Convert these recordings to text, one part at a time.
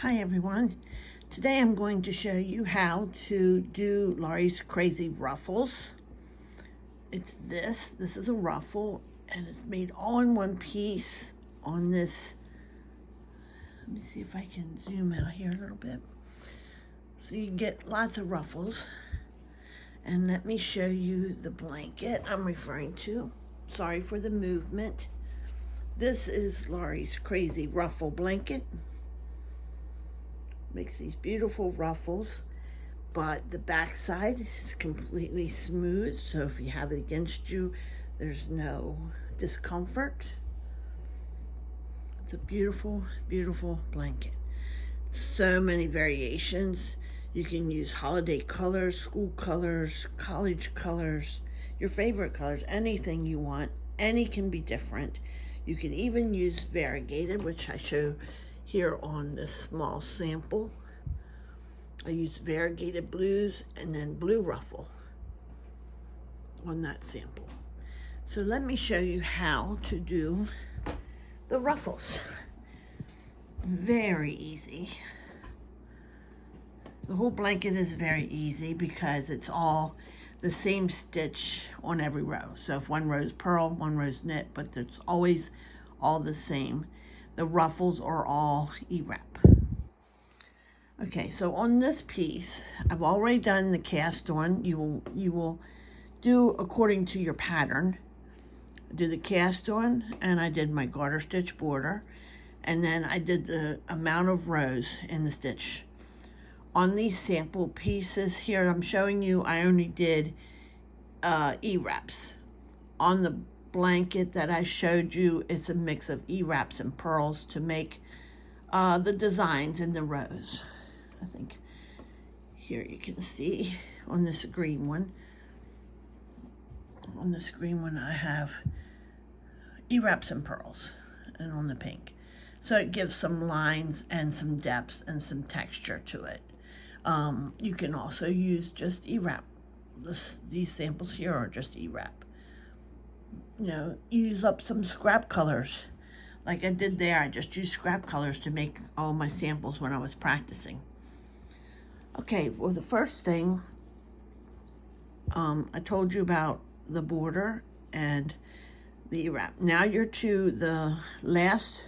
Hi everyone. Today I'm going to show you how to do Laurie's crazy ruffles. It's this is a ruffle and it's made all in one piece on this. Let me see if I can zoom out here a little bit. So you get lots of ruffles. And let me show you the blanket I'm referring to. Sorry for the movement. This is Laurie's crazy ruffle blanket. Makes these beautiful ruffles, but the back side is completely smooth, so if you have it against you, there's no discomfort. It's a beautiful, beautiful blanket. So many variations. You can use holiday colors, school colors, college colors, your favorite colors, anything you want. Any can be different. You can even use variegated, which I show here on this small sample. I used variegated blues and then blue ruffle on that sample. So let me show you how to do the ruffles. Very easy. The whole blanket is very easy because it's all the same stitch on every row. So if one row is purl, one row is knit, but it's always all the same. The ruffles are all E-wrap. Okay, so on this piece, I've already done the cast on. You will do according to your pattern. Do the cast on, and I did my garter stitch border, and then I did the amount of rows in the stitch. On these sample pieces here, I'm showing you I only did E-wraps. On the blanket that I showed you, it's a mix of E-wraps and purls to make the designs in the rows. I think here you can see on this green one. On this green one I have E-wraps and purls, and on the pink. So it gives some lines and some depth and some texture to it. You can also use just E-wrap. These samples here are just E-wrap. You know, use up some scrap colors. Like I did there, I just used scrap colors to make all my samples when I was practicing. Okay, well the first thing, I told you about the border and the E-wrap. Now you're to the last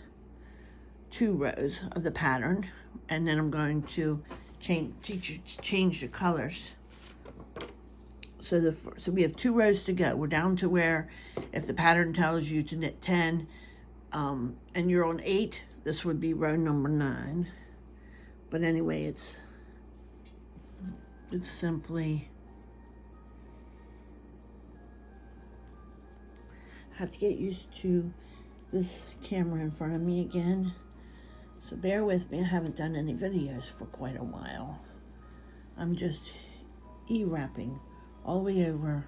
two rows of the pattern, and then I'm going to teach you to change the colors. So we have 2 rows to go. We're down to where if the pattern tells you to knit 10 and you're on 8, this would be row number 9. But anyway, it's simply, I have to get used to this camera in front of me again. So bear with me, I haven't done any videos for quite a while. I'm just E-wrapping all the way over,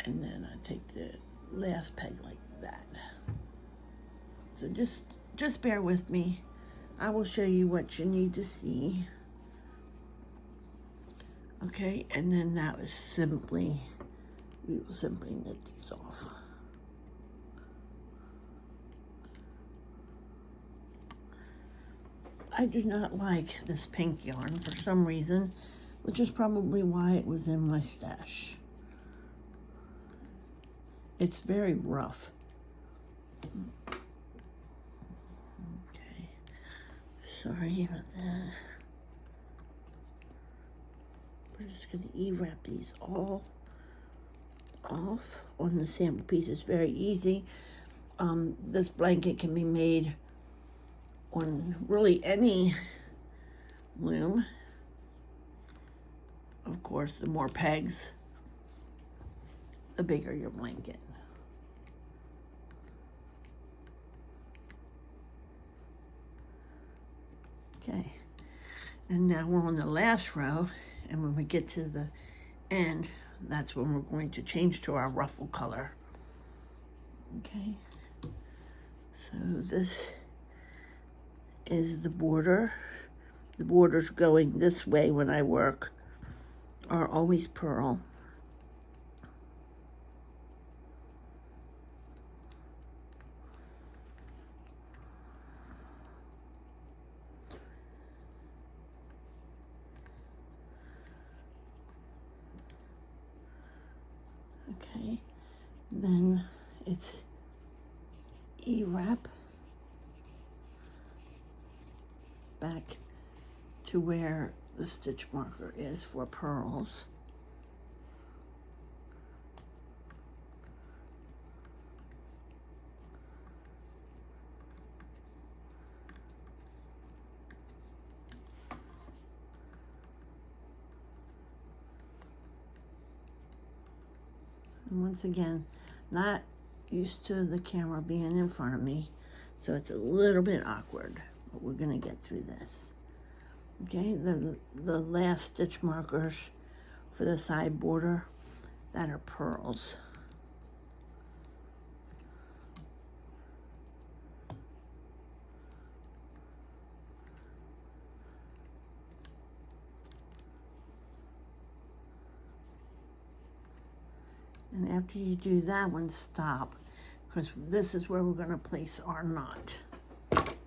and then I take the last peg like that. So just bear with me. I will show you what you need to see. Okay, and then that was simply, we will simply knit these off. I do not like this pink yarn for some reason, which is probably why it was in my stash. It's very rough. Okay, sorry about that. We're just going to E-wrap these all off on the sample piece. It's very easy. This blanket can be made on really any loom. Of course, the more pegs, the bigger your blanket. Okay, and now we're on the last row, and when we get to the end, that's when we're going to change to our ruffle color. Okay, so this is the border. The borders going this way when I work are always purl. Okay, then it's E-wrap back to where the stitch marker is for pearls. And once again, not used to the camera being in front of me, so it's a little bit awkward, but we're gonna get through this. Okay, the last stitch markers for the side border, that are pearls. And after you do that one, stop, because this is where we're going to place our knot.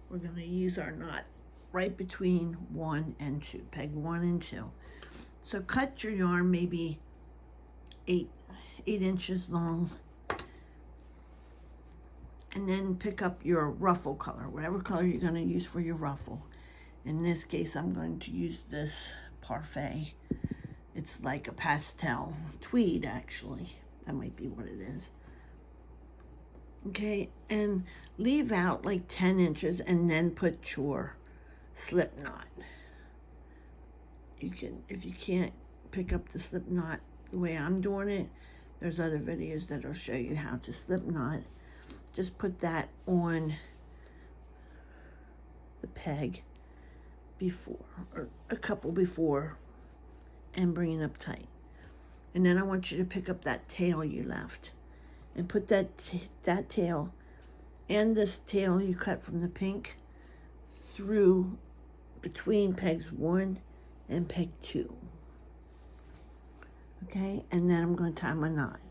We're going to use our knot right between 1 and 2, peg 1 and 2. So cut your yarn maybe 8 inches long, and then pick up your ruffle color, whatever color you're going to use for your ruffle. In this case, I'm going to use this Parfait. It's like a pastel tweed, actually. That might be what it is. Okay, and leave out like 10 inches and then put your slip knot. You can, if you can't pick up the slip knot the way I'm doing it, there's other videos that'll show you how to slip knot. Just put that on the peg before, or a couple before, and bring it up tight. And then I want you to pick up that tail you left and put that tail and this tail you cut from the pink through between pegs 1 and peg 2. Okay, and then I'm going to tie my knot.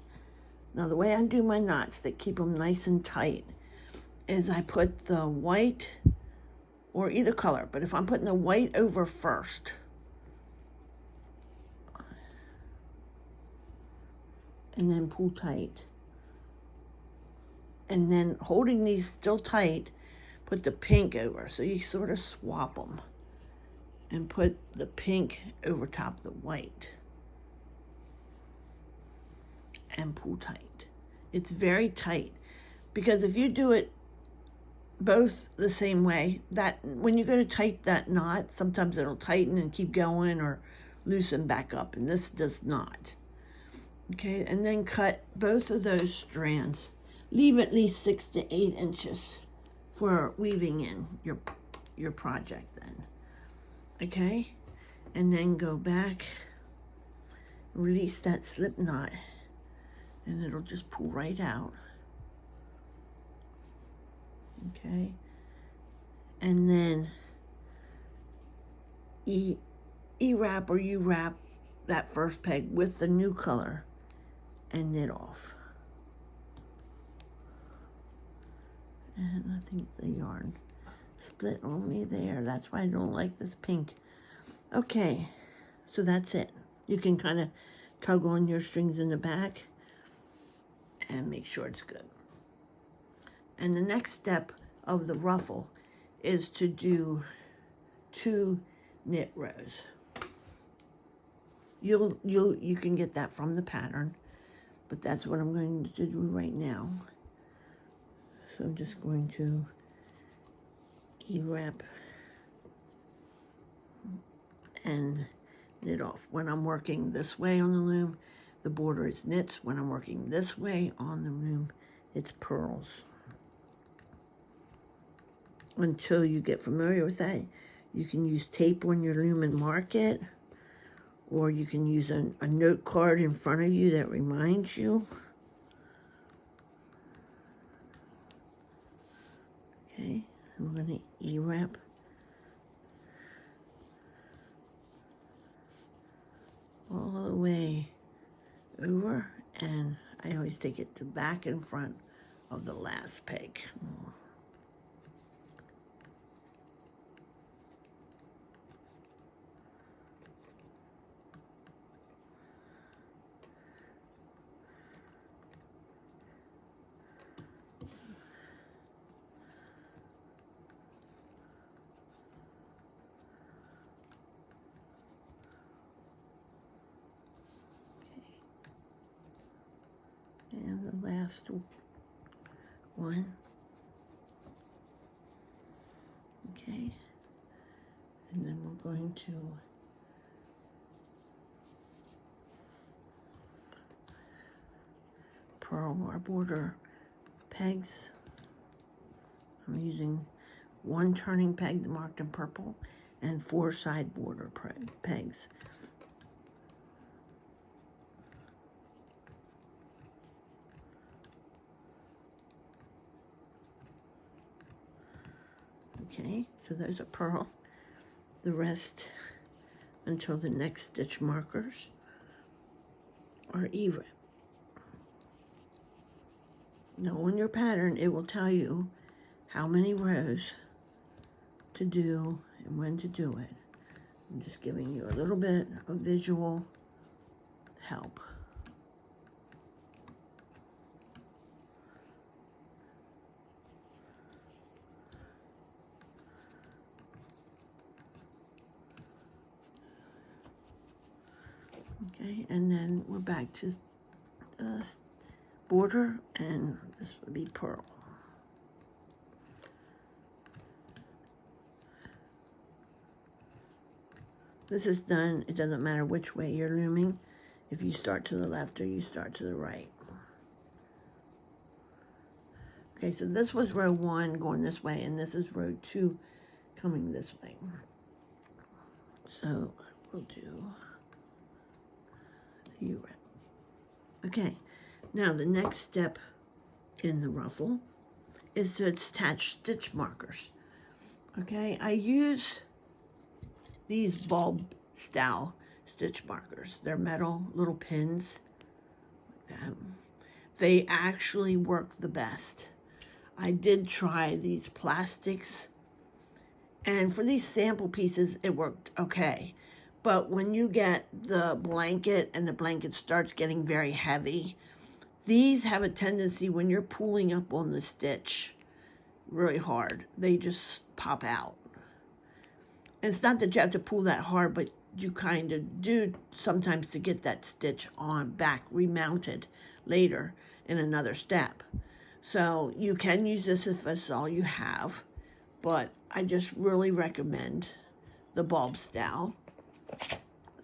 Now the way I do my knots that keep them nice and tight is I put the white, or either color, but if I'm putting the white over first, and then pull tight. And then holding these still tight, put the pink over. So you sort of swap them and put the pink over top of the white and pull tight. It's very tight, because if you do it both the same way, that when you go to tighten that knot, sometimes it'll tighten and keep going or loosen back up, and this does not. Okay, and then cut both of those strands. Leave at least 6 to 8 inches for weaving in your project then. Okay, and then go back, release that slip knot, and it'll just pull right out. Okay, and then E-wrap or U-wrap that first peg with the new color and knit off. And I think the yarn split on me there. That's why I don't like this pink. Okay, so that's it. You can kind of tug on your strings in the back and make sure it's good. And the next step of the ruffle is to do 2 knit rows. You can get that from the pattern, but that's what I'm going to do right now. So I'm just going to E-wrap and knit off. When I'm working this way on the loom, the border is knits. When I'm working this way on the loom, it's pearls. Until you get familiar with that, you can use tape on your loom and mark it, or you can use a note card in front of you that reminds you. Okay, I'm going to E-wrap all the way over, and I always take it to back and front of the last peg. last one. Okay, and then we're going to purl our border pegs. I'm using one turning peg marked in purple and 4 side border pegs. Okay, so those are purl. The rest until the next stitch markers are E-rib. Now on your pattern, it will tell you how many rows to do and when to do it. I'm just giving you a little bit of visual help. Okay, and then we're back to border, and this would be purl. This is done, it doesn't matter which way you're looming, if you start to the left or you start to the right. Okay, so this was row 1 going this way, and this is row 2 coming this way. So we'll do the U-rib. Okay, now the next step in the ruffle is to attach stitch markers. Okay, I use these bulb style stitch markers. They're metal little pins like that. They actually work the best. I did try these plastics, and for these sample pieces it worked okay, but when you get the blanket and the blanket starts getting very heavy, these have a tendency, when you're pulling up on the stitch really hard, they just pop out. And it's not that you have to pull that hard, but you kind of do sometimes to get that stitch on back remounted later in another step. So you can use this if that's all you have, but I just really recommend the bulb style.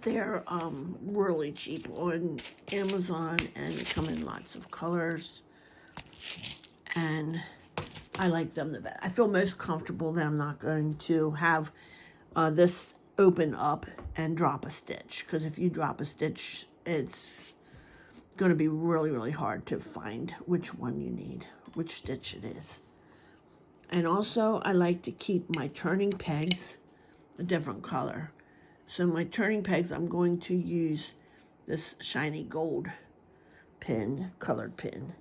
They're really cheap on Amazon, and they come in lots of colors, and I like them the best. I feel most comfortable that I'm not going to have this open up and drop a stitch, because if you drop a stitch, it's going to be really hard to find which one you need, which stitch it is. And also I like to keep my turning pegs a different color. So my turning pegs, I'm going to use this shiny gold pin, colored pin.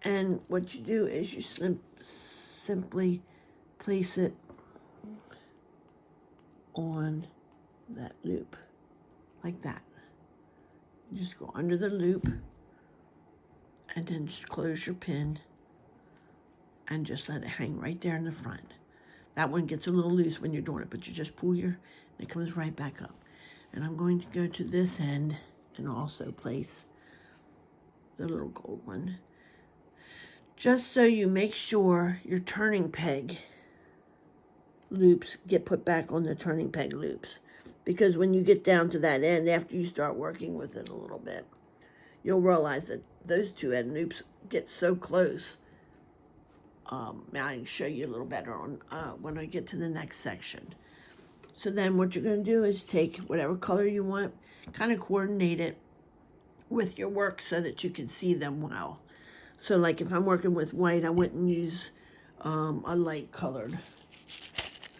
And what you do is you simply place it on that loop, like that. You just go under the loop, and then just close your pin, and just let it hang right there in the front. That one gets a little loose when you're doing it, but you just pull and it comes right back up. And I'm going to go to this end and also place the little gold one, just so you make sure your turning peg loops get put back on the turning peg loops. Because when you get down to that end, after you start working with it a little bit, you'll realize that those 2 end loops get so close. I can show you a little better on when I get to the next section. So then what you're going to do is take whatever color you want, kind of coordinate it with your work so that you can see them well. So like if I'm working with white, I wouldn't use a light colored.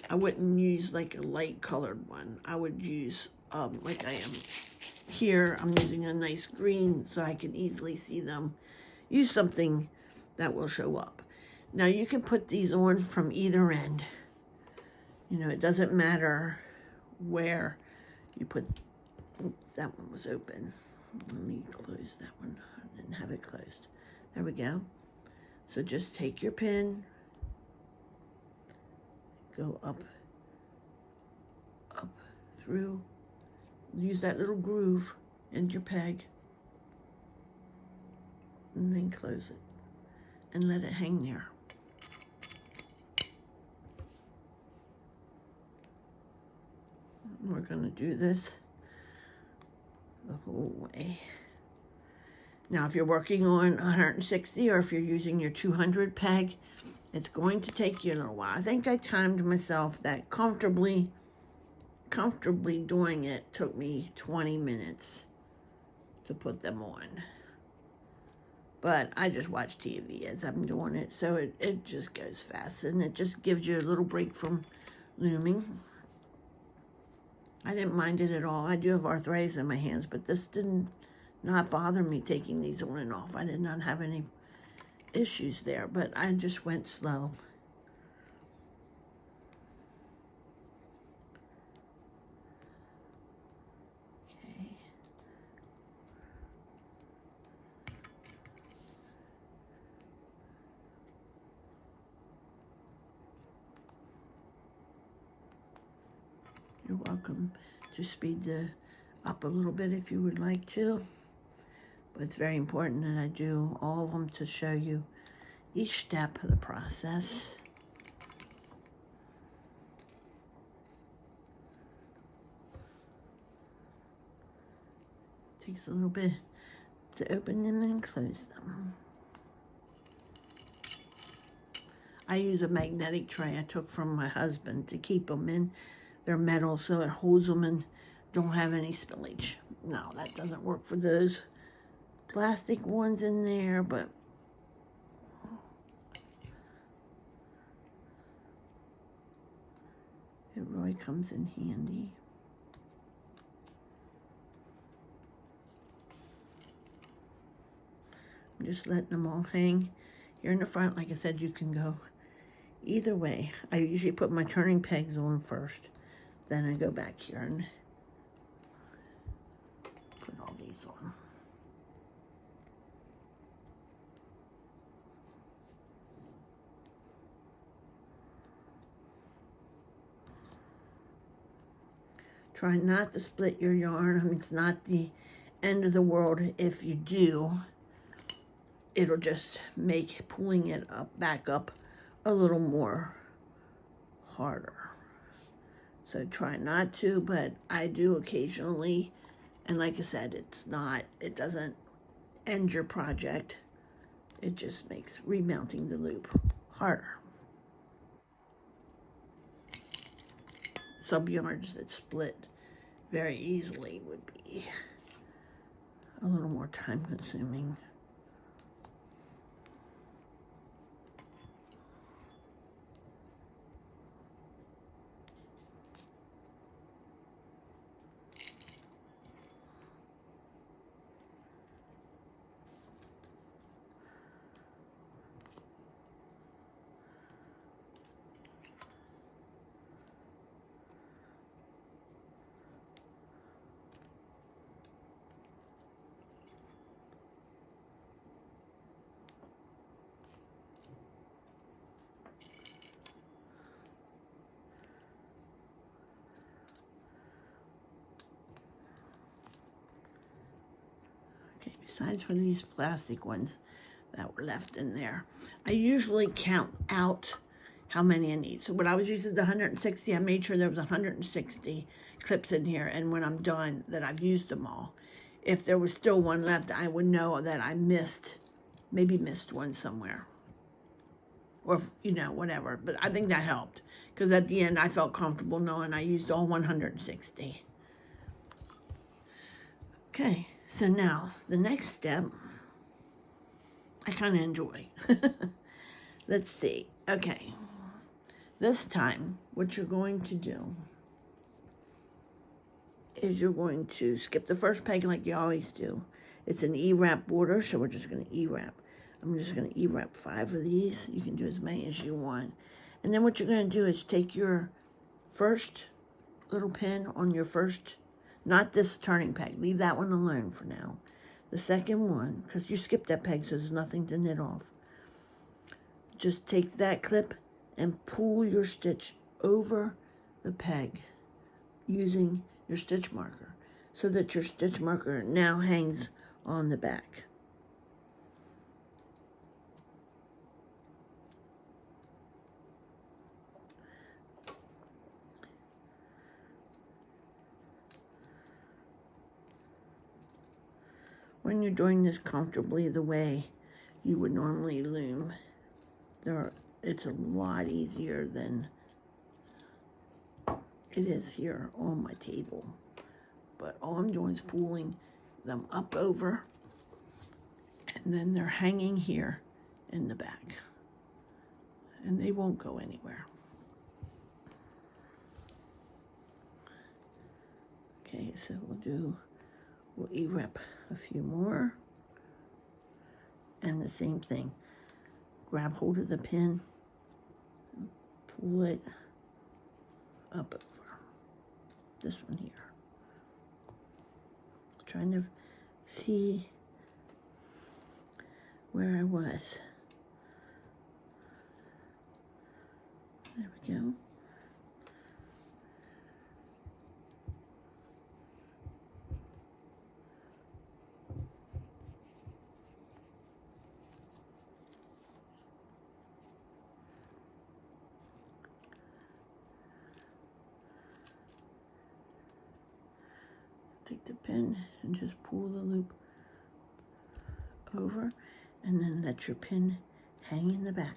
I wouldn't use like a light colored one. I would use, like I am here, I'm using a nice green so I can easily see them. Use something that will show up. Now you can put these on from either end. You know, it doesn't matter where you put, oops, that one was open. Let me close that one. I didn't have it closed. There we go. So just take your pin, go up through, use that little groove in your peg, and then close it and let it hang there. We're going to do this the whole way. Now, if you're working on 160 or if you're using your 200 peg, it's going to take you a little while. I think I timed myself that comfortably doing it took me 20 minutes to put them on. But I just watch TV as I'm doing it, so it just goes fast, and it just gives you a little break from looming. I didn't mind it at all. I do have arthritis in my hands, but this did not bother me taking these on and off. I did not have any issues there, but I just went slow. Okay. You're welcome to speed up a little bit if you would like to. But it's very important that I do all of them to show you each step of the process. It takes a little bit to open them and close them. I use a magnetic tray I took from my husband to keep them in. They're metal, so it holds them and don't have any spillage. No, that doesn't work for those plastic ones in there, but it really comes in handy. I'm just letting them all hang here in the front. Like I said, you can go either way. I usually put my turning pegs on first, then I go back here and put all these on. Try not to split your yarn. I mean, it's not the end of the world if you do. It'll just make pulling it back up a little more harder. So try not to, but I do occasionally. And like I said, it doesn't end your project. It just makes remounting the loop harder. Some yarns that split very easily would be a little more time consuming. Okay, besides for these plastic ones that were left in there, I usually count out how many I need. So when I was using the 160, I made sure there was 160 clips in here, and when I'm done, that I've used them all. If there was still one left, I would know that I maybe missed one somewhere. Or, you know, whatever. But I think that helped, because at the end, I felt comfortable knowing I used all 160. Okay, so now, the next step, I kind of enjoy. Let's see. Okay. This time, what you're going to do is you're going to skip the first peg like you always do. It's an E-wrap border, so we're just going to E-wrap. I'm just going to E-wrap 5 of these. You can do as many as you want. And then what you're going to do is take your first little pin on your first, not this turning peg. Leave that one alone for now. The second one, because you skipped that peg, so there's nothing to knit off. Just take that clip and pull your stitch over the peg using your stitch marker, so that your stitch marker now hangs on the back. when you're doing this comfortably the way you would normally loom, it's a lot easier than it is here on my table. But all I'm doing is pulling them up over, and then they're hanging here in the back, and they won't go anywhere. Okay, so we'll E-wrap a few more, and the same thing. Grab hold of the pin, pull it up over this one here. Trying to see where I was. There we go. Take the pin and just pull the loop over, and then let your pin hang in the back.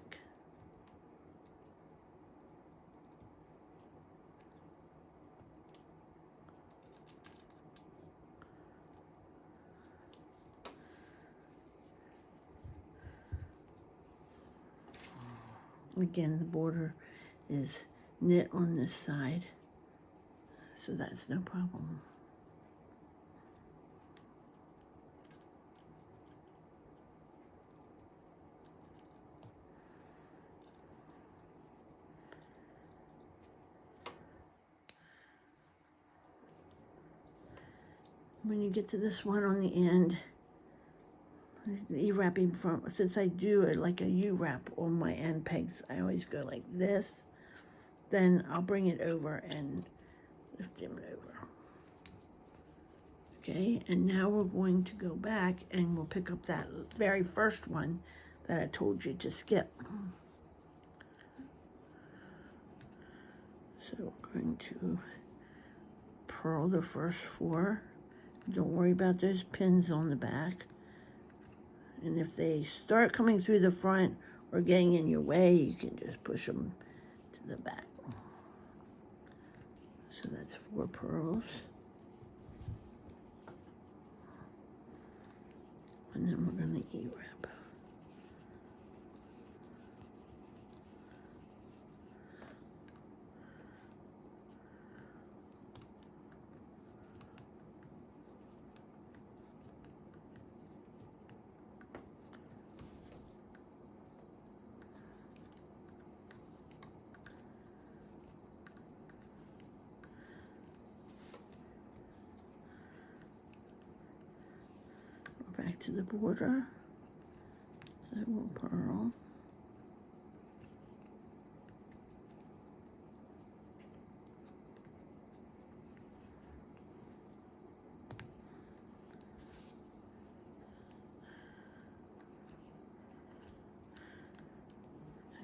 Again, the border is knit on this side, so that's no problem. When you get to this one on the end, the E-wrapping from, since I do it like a U-wrap on my end pegs, I always go like this. Then I'll bring it over and lift them over. Okay, and now we're going to go back and we'll pick up that very first one that I told you to skip. So we're going to purl the first 4. Don't worry about those pins on the back. And if they start coming through the front or getting in your way, you can just push them to the back. So that's 4 purls. And then we're going to E-wrap. Back to the border, so we'll purl.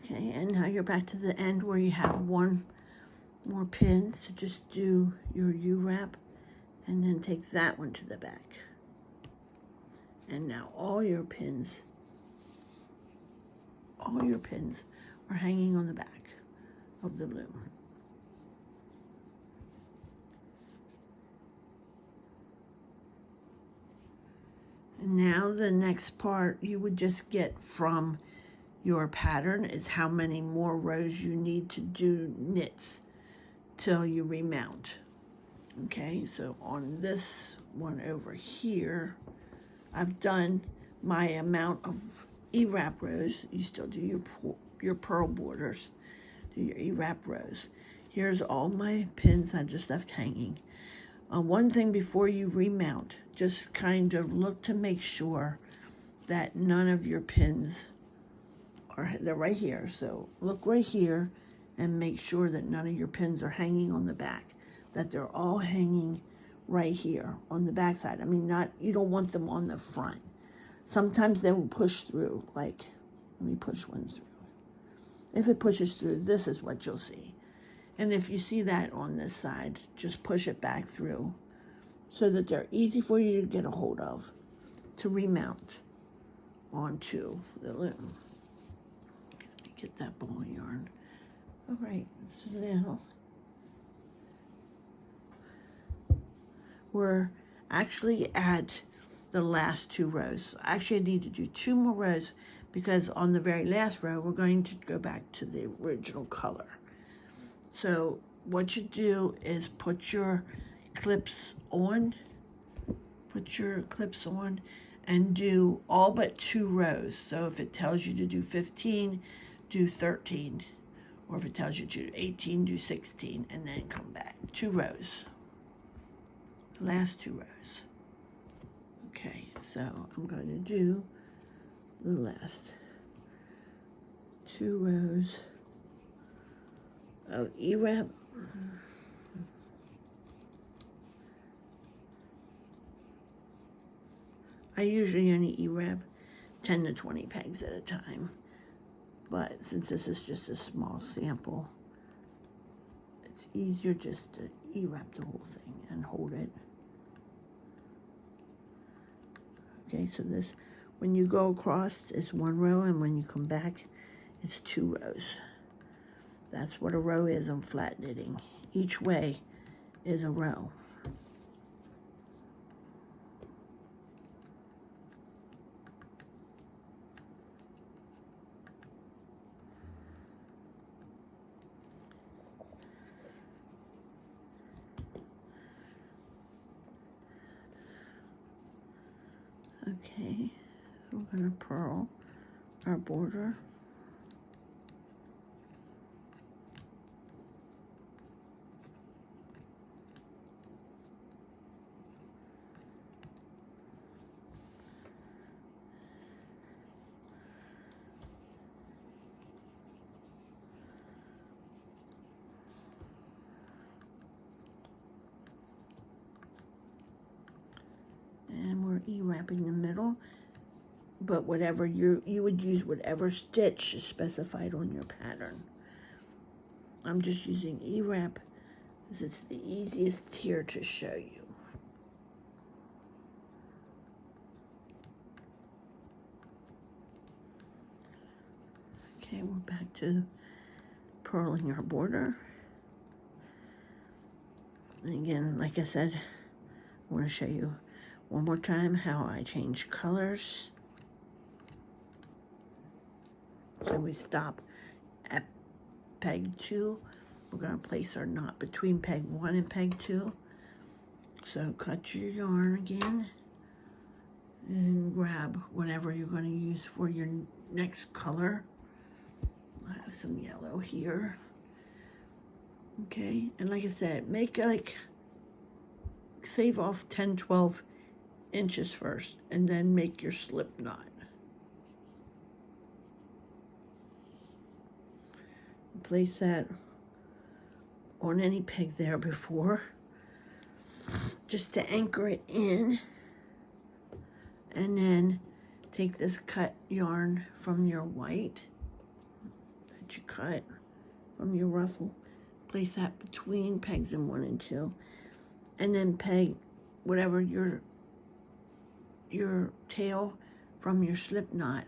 Okay, and now you're back to the end where you have 1 more pin, so just do your U-wrap and then take that one to the back. And now all your pins are hanging on the back of the loom. And now the next part you would just get from your pattern is how many more rows you need to do knits till you remount. Okay, so on this one over here, I've done my amount of E-wrap rows. You still do your purl borders, do your E-wrap rows. Here's all my pins I just left hanging. One thing before you remount, just kind of look to make sure that none of your pins they're right here. So look right here and make sure that none of your pins are hanging on the back, that they're all hanging right here on the back side. I mean, you don't want them on the front. Sometimes they will push through, like, let me push one through. If it pushes through, this is what you'll see. And if you see that on this side, just push it back through so that they're easy for you to get a hold of. to remount onto the loom. Let me get that ball of yarn. All right, so now we're actually at the last 2 rows. Actually, I need to do 2 more rows because on the very last row, we're going to go back to the original color. So what you do is put your clips on, and do all but 2 rows. So if it tells you to do 15, do 13. Or if it tells you to do 18, do 16, and then come back. 2 rows. The last 2 rows. Okay, so I'm going to do the last 2 rows of E-wrap. I usually only E-wrap 10 to 20 pegs at a time, but since this is just a small sample, it's easier just to E-wrap the whole thing and hold it. Okay, so this, when you go across, it's 1 row, and when you come back, it's 2 rows. That's what a row is on flat knitting. Each way is a row. Okay, we're going to purl our border. And we're E-wrapping the middle, but whatever you would use whatever stitch is specified on your pattern. I'm just using E-wrap because it's the easiest here to show you. Okay, we're back to purling our border. And again, like I said, I want to show you one more time how I change colors. So we stop at peg 2. We're going to place our knot between peg 1 and peg 2. So cut your yarn again and grab whatever you're going to use for your next color. I have some yellow here. Okay, and like I said, make save off 10-12 inches first, and then make your slip knot. Place that on any peg there before, just to anchor it in, and then take this cut yarn from your white that you cut from your ruffle, place that between pegs in 1 and 2, and then peg whatever your tail from your slip knot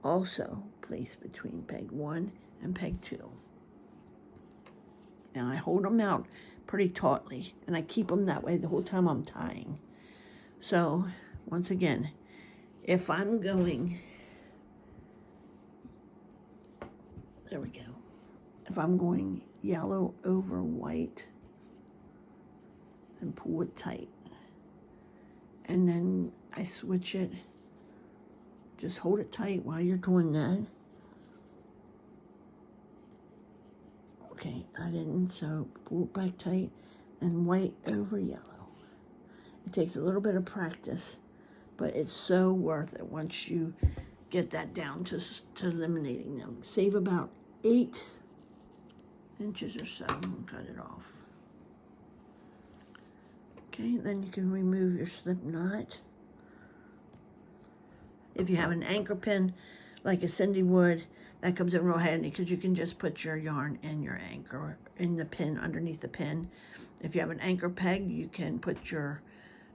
also place between peg 1 and peg 2. Now I hold them out pretty tautly, and I keep them that way the whole time I'm tying. So once again, if I'm going, there we go. If I'm going yellow over white, then pull it tight. And then I switch it. Just hold it tight while you're doing that. Okay, I didn't, so pull it back tight and white over yellow. It takes a little bit of practice, but it's so worth it once you get that down to eliminating them. Save about 8 inches or so and cut it off. Okay, then you can remove your slip knot. If you have an anchor pin, like a CinDwood, that comes in real handy because you can just put your yarn in your anchor, in the pin, underneath the pin. If you have an anchor peg, you can put your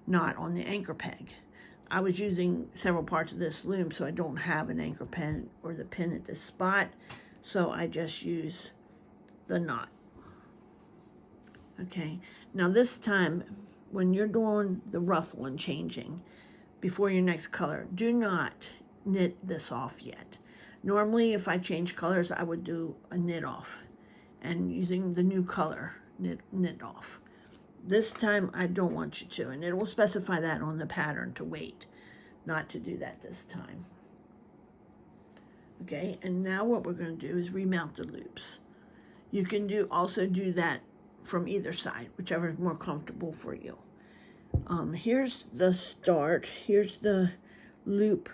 knot on the anchor peg. I was using several parts of this loom, so I don't have an anchor pin or the pin at this spot, so I just use the knot. Okay, now this time, when you're doing the ruffle and changing before your next color, do not knit this off yet. Normally, if I change colors, I would do a knit off, and using the new color, knit off. This time, I don't want you to, and it will specify that on the pattern to wait, not to do that this time. Okay, and now what we're going to do is remount the loops. You can also do that from either side, whichever is more comfortable for you. Here's the start. Here's the loop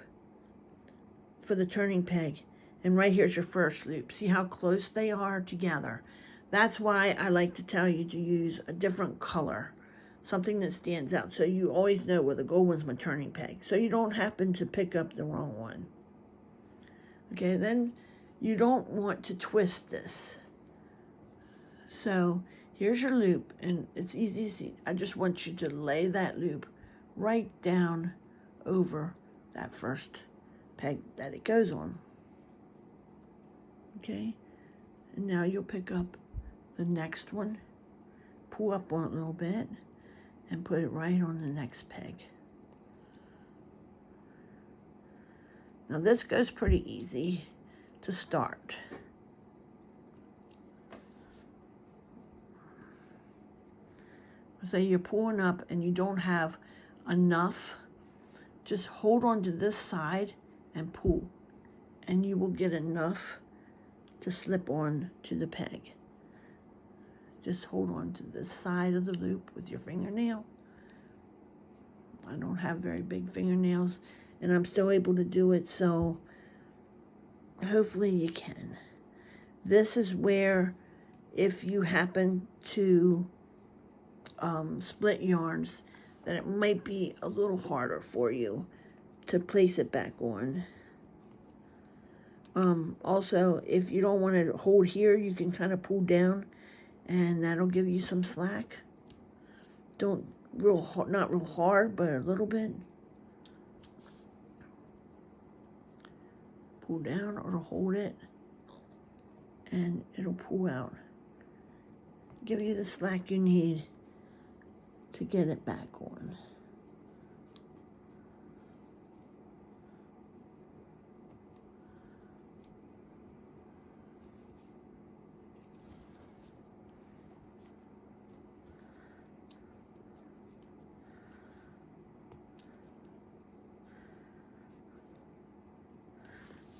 for the turning peg, and right here's your first loop. See how close they are together? That's why I like to tell you to use a different color, something that stands out, so you always know where the gold one's my turning peg, so you don't happen to pick up the wrong one. Okay, then you don't want to twist this. So here's your loop, and it's easy to see. I just want you to lay that loop right down over that first peg that it goes on. Okay, and now you'll pick up the next one, pull up on it a little bit, and put it right on the next peg. Now this goes pretty easy to start. Say you're pulling up and you don't have enough, just hold on to this side and pull, and you will get enough to slip on to the peg. Just hold on to this side of the loop with your fingernail. I don't have very big fingernails, and I'm still able to do it, so hopefully you can. This is where, if you happen to split yarns, that it might be a little harder for you to place it back on. Also, if you don't want to hold here, you can kind of pull down, and that'll give you some slack. Not real hard, but a little bit. Pull down or hold it, and it'll pull out. Give you the slack you need to get it back on.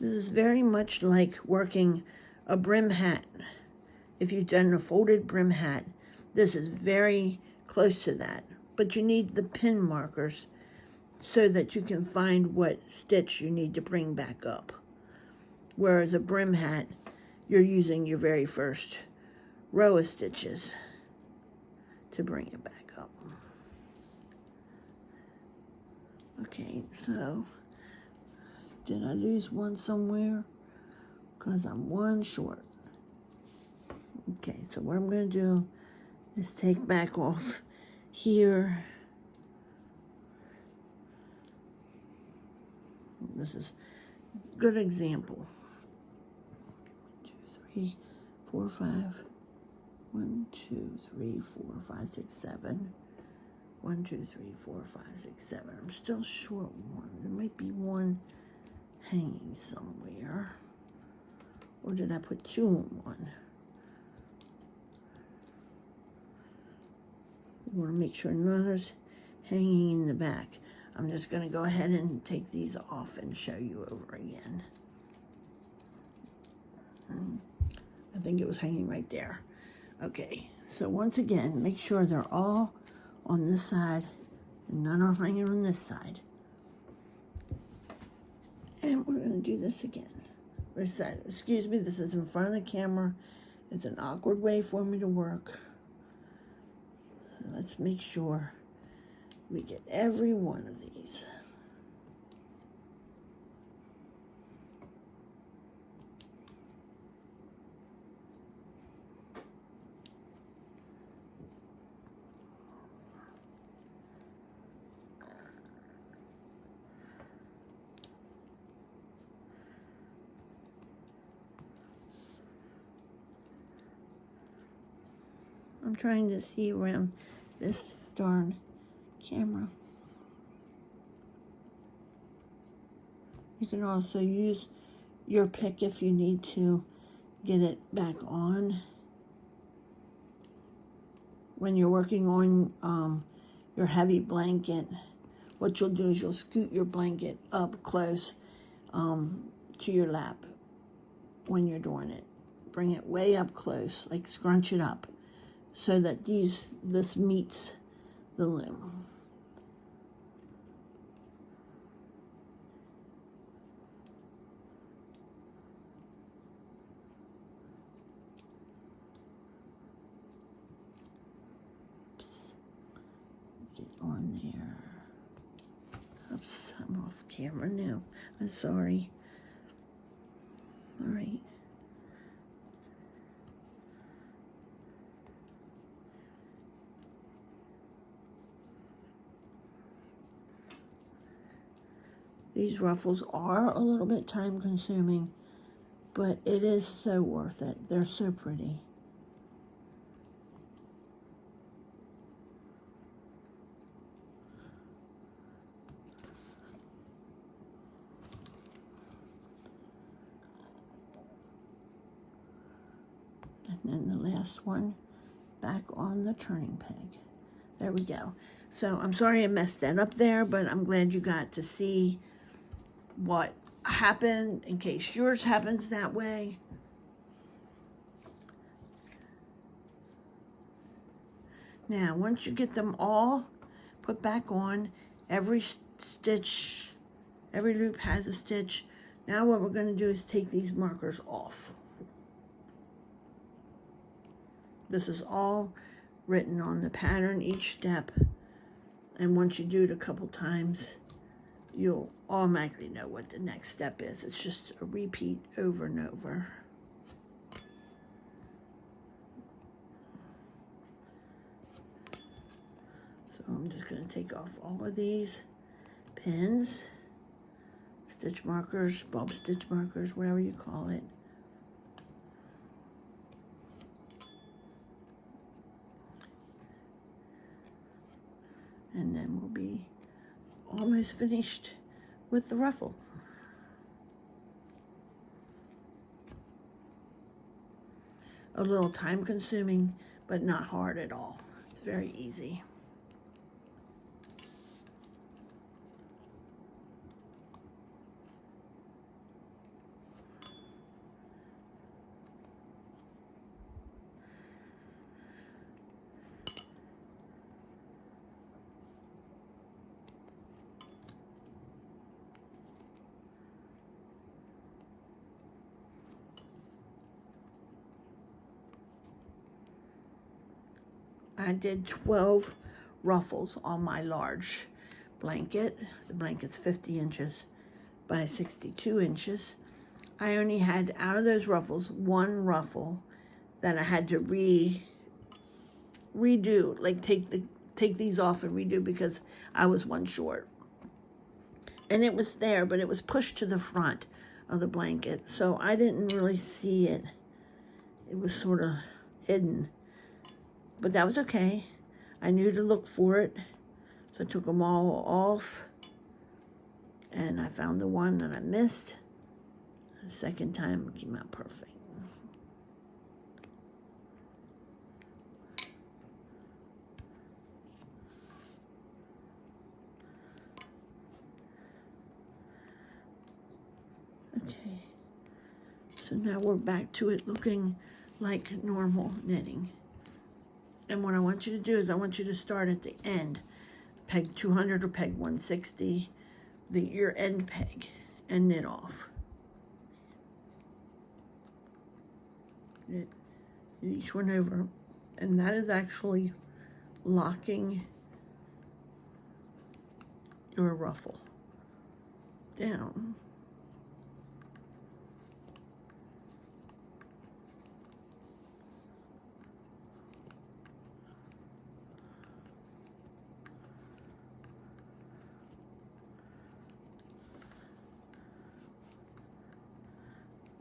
This is very much like working a brim hat. If you've done a folded brim hat, this is very close to that. But you need the pin markers so that you can find what stitch you need to bring back up. Whereas a brim hat, you're using your very first row of stitches to bring it back up. Okay, so did I lose one somewhere? Because I'm one short. Okay, so what I'm going to do is take back off here. This is a good example. 1, 2, 3, 4, 5. 1, 2, 3, 4, 5, 6, 7. 1, 2, 3, 4, 5, 6, 7. I'm still short one. There might be one hanging somewhere. Or did I put 2 on one? You want to make sure none is hanging in the back. I'm just going to go ahead and take these off and show you over again. I think it was hanging right there. Okay, so once again, make sure they're all on this side and none are hanging on this side. And we're going to do this again. Excuse me, this is in front of the camera. It's an awkward way for me to work. So let's make sure we get every one of these. I'm trying to see around this darn camera. You can also use your pick if you need to get it back on. When you're working on your heavy blanket, what you'll do is you'll scoot your blanket up close to your lap when you're doing it. Bring it way up close, like scrunch it up, so that this meets the loom. Oops. Get on there. Oops, I'm off camera now. I'm sorry. All right. These ruffles are a little bit time consuming, but it is so worth it. They're so pretty. And then the last one back on the turning peg. There we go. So I'm sorry I messed that up there, but I'm glad you got to see what happened in case yours happens that way. Now, once you get them all put back on, every stitch, every loop has a stitch. Now what we're going to do is take these markers off. This is all written on the pattern, each step. And once you do it a couple times, you'll automatically know what the next step is. It's just a repeat over and over. So I'm just going to take off all of these pins, stitch markers, bulb stitch markers, whatever you call it. And then we'll be almost finished with the ruffle. A little time consuming, but not hard at all. It's very easy. I did 12 ruffles on my large blanket. The blanket's 50 inches by 62 inches. I only had, out of those ruffles, one ruffle that I had to redo, like take these off and redo because I was one short. And it was there, but it was pushed to the front of the blanket, so I didn't really see it. It was sort of hidden. But that was okay. I knew to look for it. So I took them all off. And I found the one that I missed. The second time it came out perfect. Okay. So now we're back to it looking like normal knitting. And what I want you to do is I want you to start at the end, peg 200 or peg 160, your end peg, and knit off. Knit each one over, and that is actually locking your ruffle down.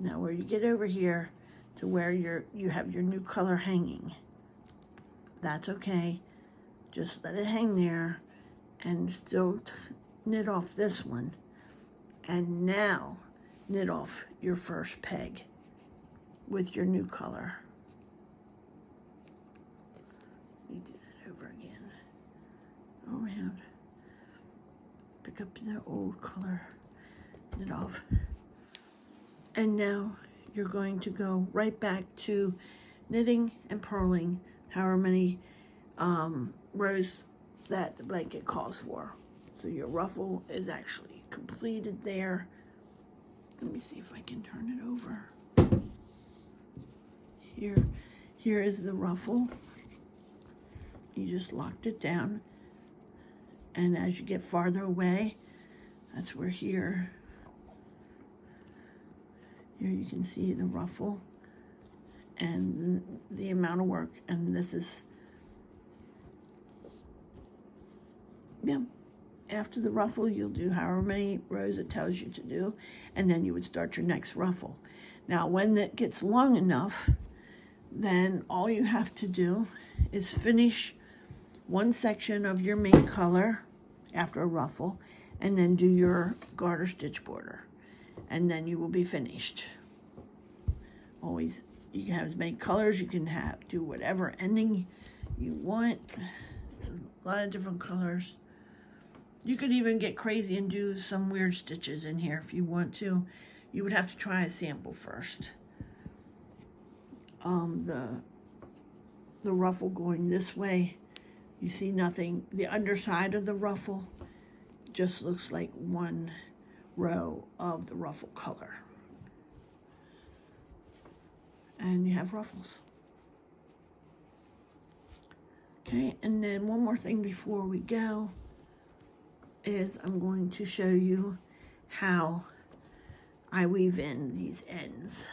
Now where you get over here to where you have your new color hanging, that's okay. Just let it hang there and still knit off this one. And now knit off your first peg with your new color. You do that over again. Go around. Pick up the old color, knit off. And now you're going to go right back to knitting and purling however many rows that the blanket calls for. So your ruffle is actually completed there. Let me see if I can turn it over. Here is the ruffle. You just locked it down. And as you get farther away, that's where here you can see the ruffle and the amount of work. And this is, yeah, after the ruffle, you'll do however many rows it tells you to do, and then you would start your next ruffle. Now, when it gets long enough, then all you have to do is finish one section of your main color after a ruffle, and then do your garter stitch border, and then you will be finished. Always, you can have as many colors, you can do whatever ending you want. It's a lot of different colors. You could even get crazy and do some weird stitches in here if you want to. You would have to try a sample first. The ruffle going this way, you see nothing. The underside of the ruffle just looks like one row of the ruffle color. And you have ruffles. Okay, and then one more thing before we go is I'm going to show you how I weave in these ends,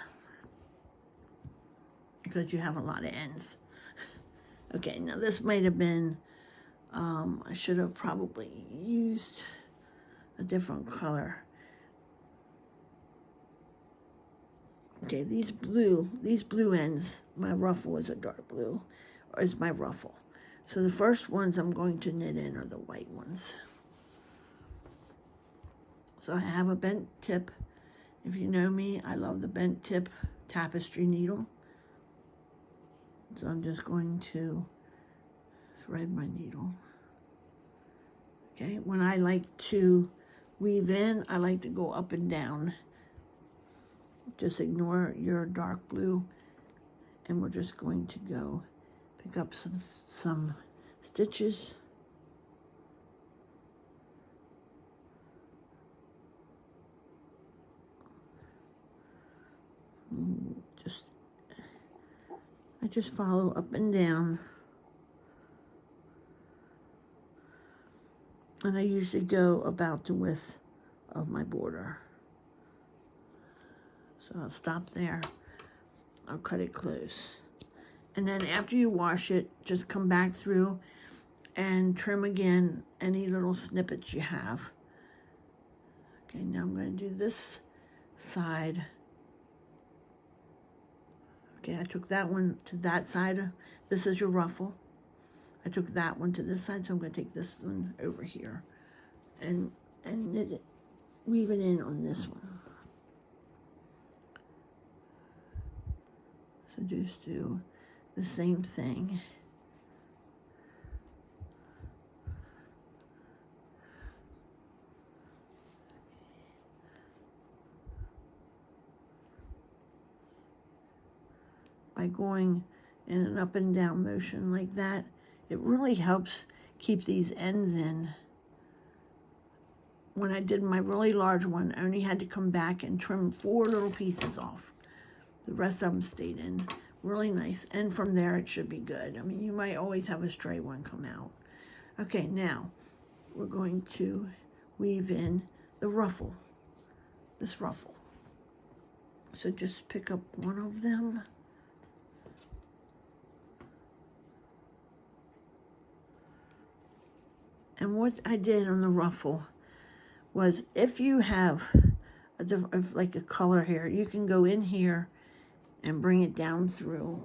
because you have a lot of ends. Okay, now this might have been, I should have probably used a different color. Okay, these blue ends, my ruffle is a dark blue, or is my ruffle. So the first ones I'm going to knit in are the white ones. So I have a bent tip. If you know me, I love the bent tip tapestry needle. So I'm just going to thread my needle. Okay, when I like to weave in, I like to go up and down. Just ignore your dark blue, and we're just going to go pick up some stitches. I just follow up and down, and I usually go about the width of my border. So I'll stop there. I'll cut it close. And then after you wash it, just come back through and trim again any little snippets you have. Okay, now I'm going to do this side. Okay, I took that one to that side. This is your ruffle. I took that one to this side, so I'm going to take this one over here and knit it, weave it in on this one. So just do the same thing. By going in an up and down motion like that, it really helps keep these ends in. When I did my really large one, I only had to come back and trim 4 little pieces off. The rest of them stayed in. Really nice. And from there, it should be good. I mean, you might always have a stray one come out. Okay, now we're going to weave in the ruffle, this ruffle. So just pick up one of them. And what I did on the ruffle was, if you have like a color here, you can go in here and bring it down through.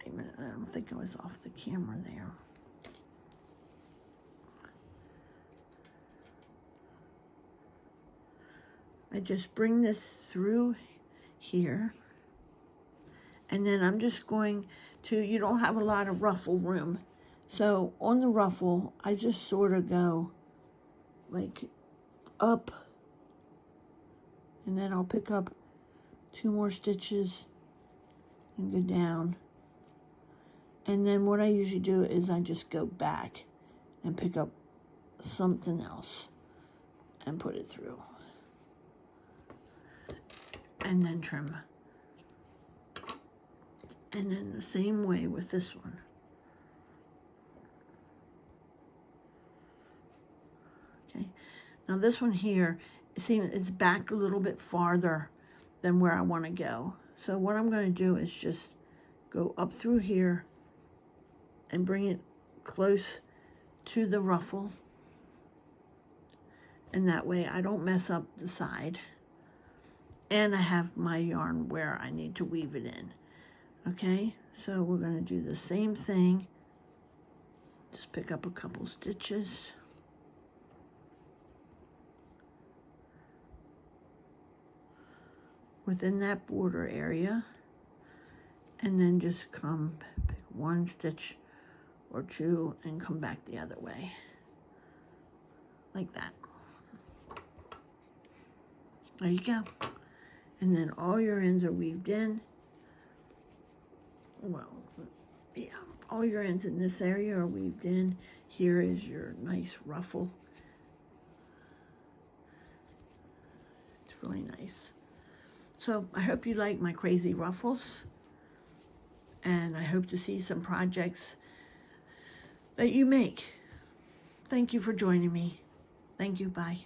Wait a minute, I don't think I was off the camera there. I just bring this through here, and then I'm just going to, you don't have a lot of ruffle room, so on the ruffle I just sort of go like up, and then I'll pick up 2 more stitches and go down, and then what I usually do is I just go back and pick up something else and put it through, and then trim. And then the same way with this one. Okay, now this one here, it seems it's back a little bit farther than where I want to go. So what I'm going to do is just go up through here and bring it close to the ruffle. And that way I don't mess up the side. And I have my yarn where I need to weave it in. Okay, so we're going to do the same thing. Just pick up a couple stitches. Within that border area. And then just come pick 1 stitch or 2 and come back the other way. Like that. There you go. And then all your ends are weaved in. Well, yeah, all your ends in this area are weaved in. Here is your nice ruffle. It's really nice. So I hope you like my crazy ruffles. And I hope to see some projects that you make. Thank you for joining me. Thank you. Bye.